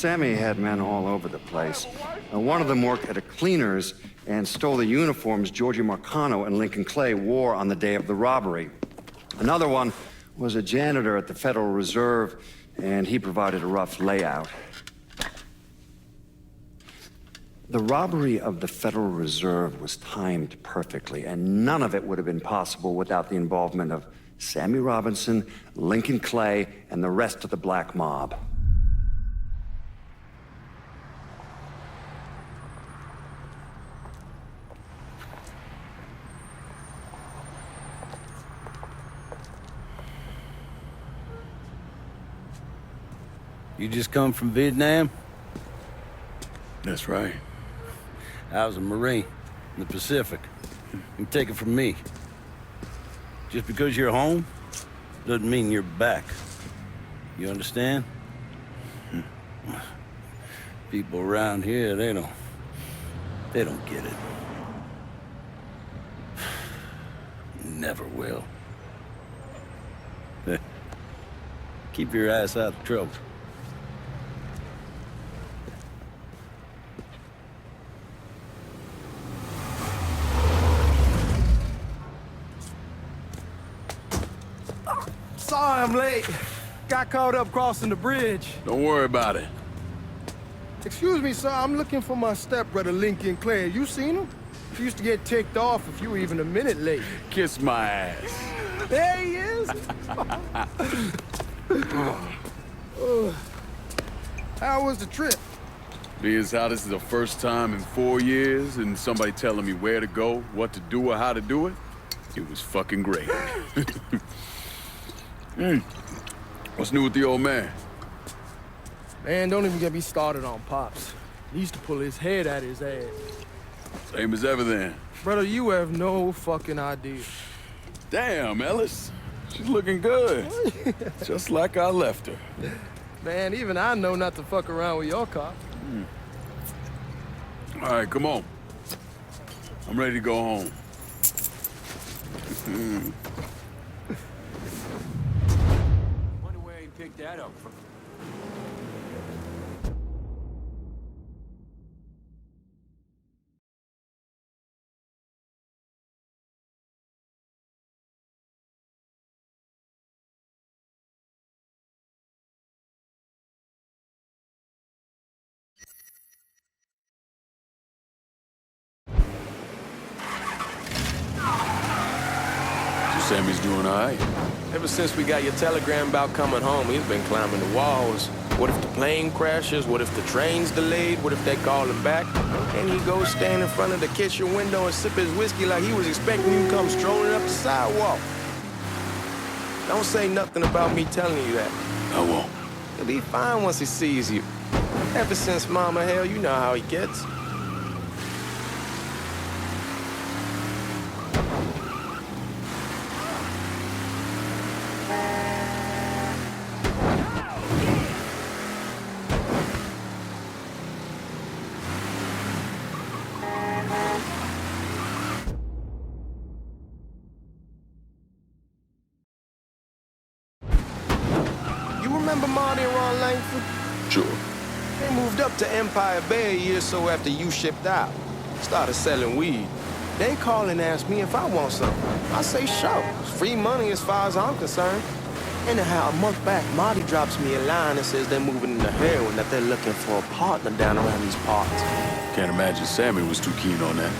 Sammy had men all over the place. One of them worked at a cleaner's and stole the uniforms Georgie Marcano and Lincoln Clay wore on the day of the robbery. Another one was a janitor at the Federal Reserve, and he provided a rough layout. The robbery of the Federal Reserve was timed perfectly, and none of it would have been possible without the involvement of Sammy Robinson, Lincoln Clay, and the rest of the black mob. You just come from Vietnam? That's right. I was a Marine in the Pacific. You take it from me. Just because you're home doesn't mean you're back. You understand? People around here, they don't get it. Never will. Keep your ass out of trouble. Sorry I'm late. Got caught up crossing the bridge. Don't worry about it. Excuse me, sir. I'm looking for my stepbrother, Lincoln Clay. You seen him? He used to get ticked off if you were even a minute late. Kiss my ass. There he is. How was the trip? Being as how this is the first time in 4 years and somebody telling me where to go, what to do, or how to do it, it was fucking great. What's new with the old man? Man, don't even get me started on Pops. He used to pull his head out his ass. Same as ever then. Brother, you have no fucking idea. Damn, Ellis. She's looking good. Just like I left her. Man, even I know not to fuck around with your car. All right, come on. I'm ready to go home. Wonder where he picked that up from. Sammy's doing all right. Ever since we got your telegram about coming home, he's been climbing the walls. What if the plane crashes? What if the train's delayed? What if they call him back? And he goes stand in front of the kitchen window and sip his whiskey like he was expecting you to come strolling up the sidewalk. Don't say nothing about me telling you that. I won't. He'll be fine once he sees you. Ever since Mama Hell, you know how he gets. Remember Marty and Ron Langford? Sure. They moved up to Empire Bay a year or so after you shipped out. Started selling weed. They call and ask me if I want something. I say sure. It's free money as far as I'm concerned. Anyhow, a month back, Marty drops me a line and says they're moving into heroin, that they're looking for a partner down around these parts. Can't imagine Sammy was too keen on that.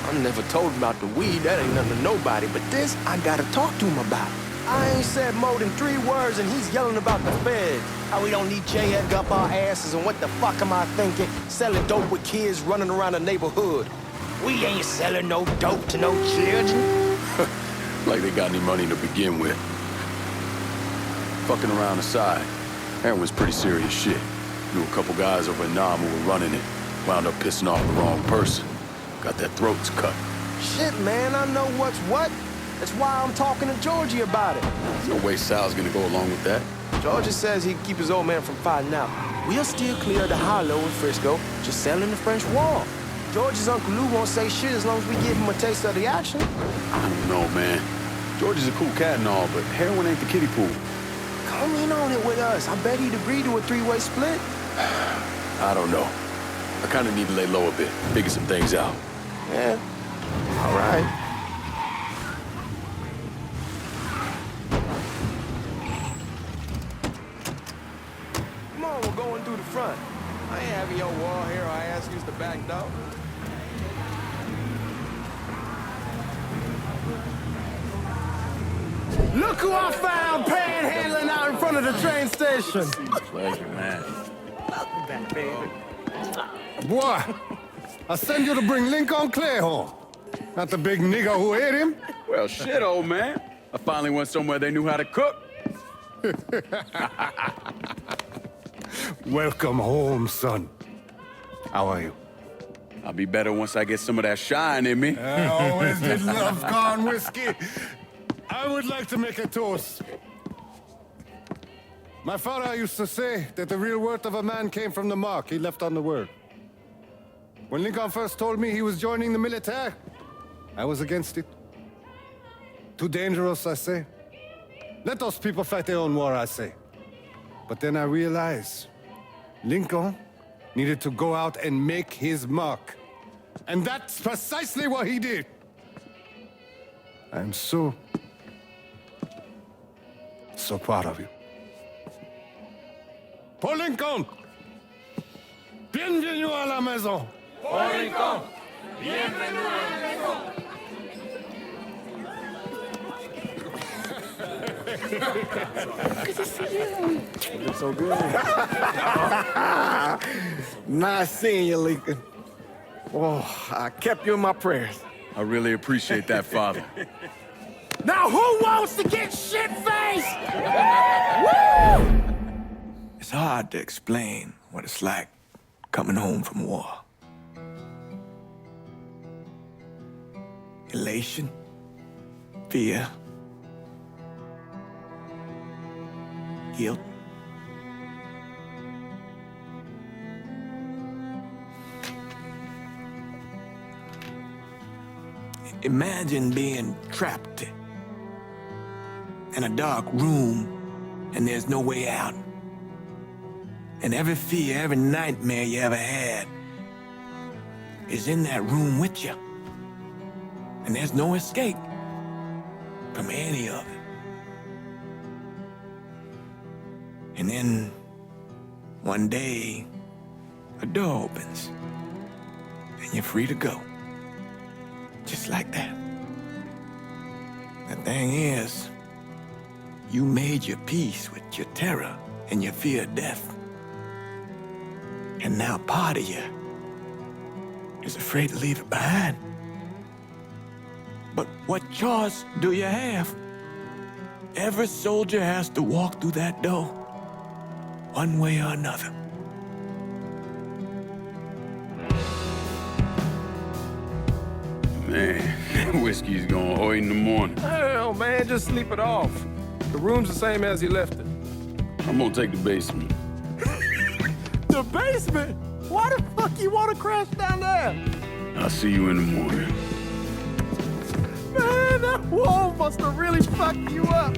I'm never told him about the weed. That ain't nothing to nobody. But this, I gotta talk to him about. I ain't said more than 3 words and he's yelling about the Fed. How we don't need J-Edgar up our asses and what the fuck am I thinking? Selling dope with kids running around the neighborhood. We ain't selling no dope to no children. Like they got any money to begin with. Fucking around aside, heroin's pretty serious shit. Knew a couple guys over in Nam who were running it. Wound up pissing off the wrong person. Got their throats cut. Shit, man, I know what's what. That's why I'm talking to Georgie about it. There's no way Sal's gonna go along with that. Georgie says he'd keep his old man from fighting out. We'll still clear the hollow in Frisco, just selling the French Wall. George's Uncle Lou won't say shit as long as we give him a taste of the action. I don't know, man. George is a cool cat and all, but heroin ain't the kiddie pool. Come in on it with us. I bet he'd agree to a 3-way split. I don't know. I kind of need to lay low a bit, figure some things out. Yeah, all right. Come on, we're going through the front. I ain't having your wall here or I ask you to back door. Look who I found panhandling out in front of the train station. Pleasure, man. Boy, I send you to bring Lincoln Clay home. Not the big nigga who ate him. Well, shit, old man. I finally went somewhere they knew how to cook. Welcome home, son. How are you? I'll be better once I get some of that shine in me. I always did love corn whiskey. I would like to make a toast. My father used to say that the real worth of a man came from the mark he left on the world. When Lincoln first told me he was joining the military, I was against it. Too dangerous, I say. Let those people fight their own war, I say. But then I realized Lincoln needed to go out and make his mark. And that's precisely what he did. I'm so proud of you. Paul Lincoln! Bienvenue à la maison! Paul Lincoln, bienvenue à la maison. It's so good. Nice seeing you, Lincoln. Oh, I kept you in my prayers. I really appreciate that, Father. Now who wants to get shit-faced? It's hard to explain what it's like coming home from war. Elation, fear, guilt. Imagine being trapped in a dark room and there's no way out. And every fear, every nightmare you ever had is in that room with you. And there's no escape from any of it. And then one day, a door opens and you're free to go. Just like that. The thing is, you made your peace with your terror and your fear of death. And now part of you is afraid to leave it behind. But what choice do you have? Every soldier has to walk through that door, one way or another. Man, whiskey's gonna hurt in the morning. Hell, man, just sleep it off. The room's the same as you left it. I'm gonna take the basement. The basement? Why the fuck you want to crash down there? I'll see you in the morning. Man, that wall must have really fucked you up.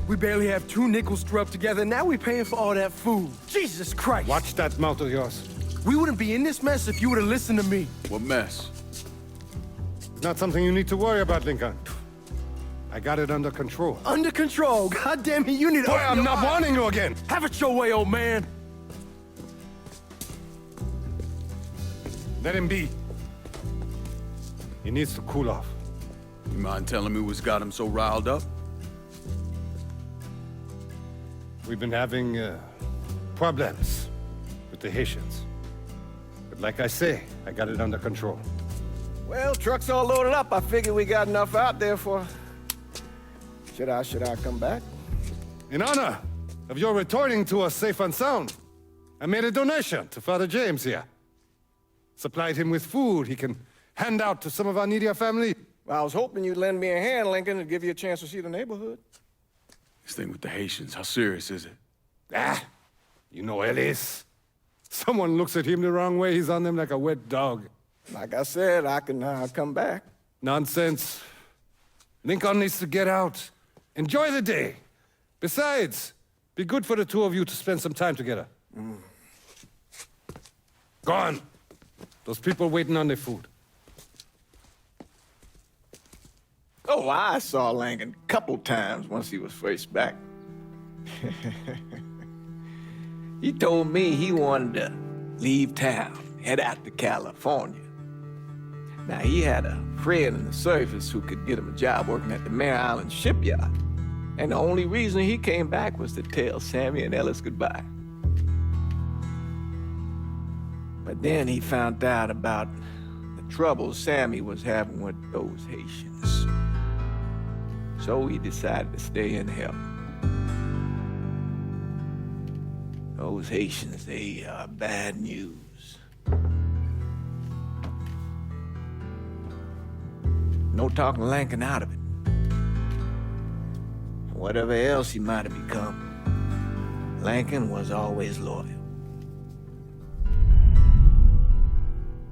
We barely have 2 nickels to rub together, and now we're paying for all that food. Jesus Christ! Watch that mouth of yours. We wouldn't be in this mess if you would have listened to me. What mess? It's not something you need to worry about, Lincoln. I got it under control. Under control. God damn it, you need to Boy, open I'm your not eyes. warning you again. Have it your way, old man. Let him be. He needs to cool off. You mind telling me what's got him so riled up? We've been having problems with the Haitians. But like I say, I got it under control. Well, truck's all loaded up. I figured we got enough out there for... Should I come back? In honor of your returning to us safe and sound, I made a donation to Father James here. Supplied him with food he can hand out to some of our needier family. Well, I was hoping you'd lend me a hand, Lincoln, and give you a chance to see the neighborhood. This thing with the Haitians, how serious is it? Ah, you know Ellis. Someone looks at him the wrong way, he's on them like a wet dog. Like I said, I can come back. Nonsense. Lincoln needs to get out. Enjoy the day. Besides, be good for the two of you to spend some time together. Go on. Those people waiting on their food. Oh, I saw Lincoln a couple times once he was first back. He told me he wanted to leave town, head out to California. Now, he had a friend in the service who could get him a job working at the Mare Island shipyard. And the only reason he came back was to tell Sammy and Ellis goodbye. But then he found out about the trouble Sammy was having with those Haitians. So he decided to stay and help. Those Haitians, they are bad news. No talking Lincoln out of it. Whatever else he might have become, Lincoln was always loyal.